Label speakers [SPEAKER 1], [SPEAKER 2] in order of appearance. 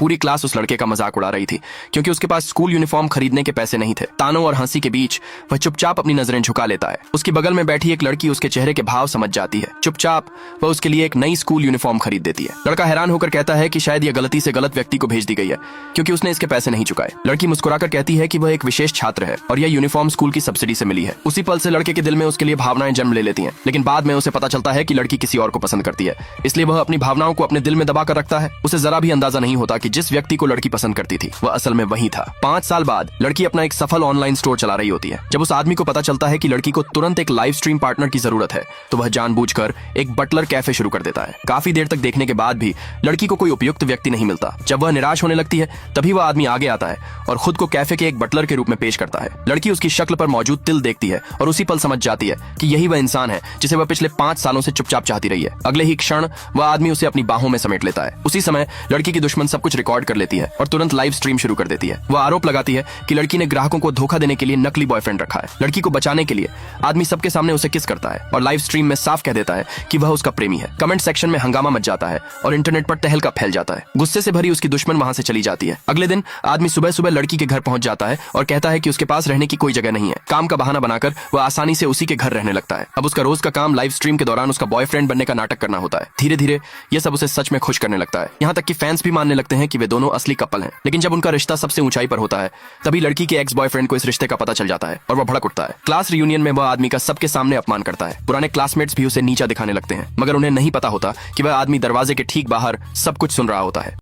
[SPEAKER 1] पूरी क्लास उस लड़के का मजाक उड़ा रही थी क्योंकि उसके पास स्कूल यूनिफॉर्म खरीदने के पैसे नहीं थे। तानों और हंसी के बीच वह चुपचाप अपनी नजरें झुका लेता है। उसकी बगल में बैठी एक लड़की उसके चेहरे के भाव समझ जाती है। चुपचाप वह उसके लिए एक नई स्कूल यूनिफॉर्म खरीद देती है। लड़का हैरान होकर कहता है कि शायद यह गलती से गलत व्यक्ति को भेज दी गई है क्योंकि उसने इसके पैसे नहीं चुकाए। लड़की मुस्कुराकर कहती है कि वह एक विशेष छात्र है और यह यूनिफॉर्म स्कूल की सब्सिडी से मिली है। उसी पल से लड़के के दिल में उसके लिए भावनाएं जन्म ले लेती हैं, लेकिन बाद में उसे पता चलता है कि लड़की किसी और को पसंद करती है, इसलिए वह अपनी भावनाओं को अपने दिल में दबा कर रखता है। उसे जरा भी अंदाजा नहीं होता कि जिस व्यक्ति को लड़की पसंद करती थी वह असल में वही था। 5 साल बाद लड़की अपना एक सफल ऑनलाइन स्टोर चला रही होती है। जब उस आदमी को पता चलता है कि लड़की को तुरंत एक लाइव स्ट्रीम पार्टनर की जरूरत है तो वह जानबूझकर एक बटलर कैफे शुरू कर देता है। काफी देर तक देखने के बाद भी लड़की को कोई उपयुक्त व्यक्ति नहीं मिलता। जब वह निराश होने लगती है तभी वह आदमी आगे आता है और खुद को कैफे के एक बटलर के रूप में पेश करता है। लड़की उसकी शक्ल पर मौजूद तिल देखती है और उसी पल समझ जाती है कि यही वह इंसान है जिसे वह पिछले 5 सालों से चुपचाप चाहती रही है। अगले ही क्षण वह आदमी उसे अपनी बाहों में समेट लेता है। उसी समय लड़की की दुश्मन सब कुछ रिकॉर्ड कर लेती है और तुरंत लाइव स्ट्रीम शुरू कर देती है। वह आरोप लगाती है कि लड़की ने ग्राहकों को धोखा देने के लिए नकली बॉयफ्रेंड रखा है। लड़की को बचाने के लिए आदमी सबके सामने उसे किस करता है और लाइव स्ट्रीम में साफ कह देता है कि वह उसका प्रेमी है। कमेंट सेक्शन में हंगामा मच जाता है और इंटरनेट पर तहलका फैल जाता है। गुस्से से भरी उसकी दुश्मन वहां से चली जाती है। अगले दिन आदमी सुबह सुबह लड़की के घर पहुंच जाता है और कहता है कि उसके पास रहने की कोई जगह नहीं है। काम का बहाना बनाकर वह आसानी से उसी के घर रहने लगता है। अब उसका रोज का काम लाइव स्ट्रीम के दौरान उसका बॉयफ्रेंड बनने का नाटक करना होता है। धीरे धीरे यह सब उसे सच में खुश करने लगता है। यहाँ तक कि फैंस भी मानने लगते हैं कि वे दोनों असली कपल हैं। लेकिन जब उनका रिश्ता सबसे ऊंचाई पर होता है तभी लड़की के एक्स बॉयफ्रेंड को इस रिश्ते का पता चल जाता है और वह भड़क उठता है। क्लास रियूनियन में वह आदमी का सबके सामने अपमान करता है। पुराने क्लासमेट्स भी उसे नीचा दिखाने लगते हैं, मगर उन्हें नहीं पता होता कि वह आदमी दरवाजे के ठीक बाहर सब कुछ सुन रहा होता है।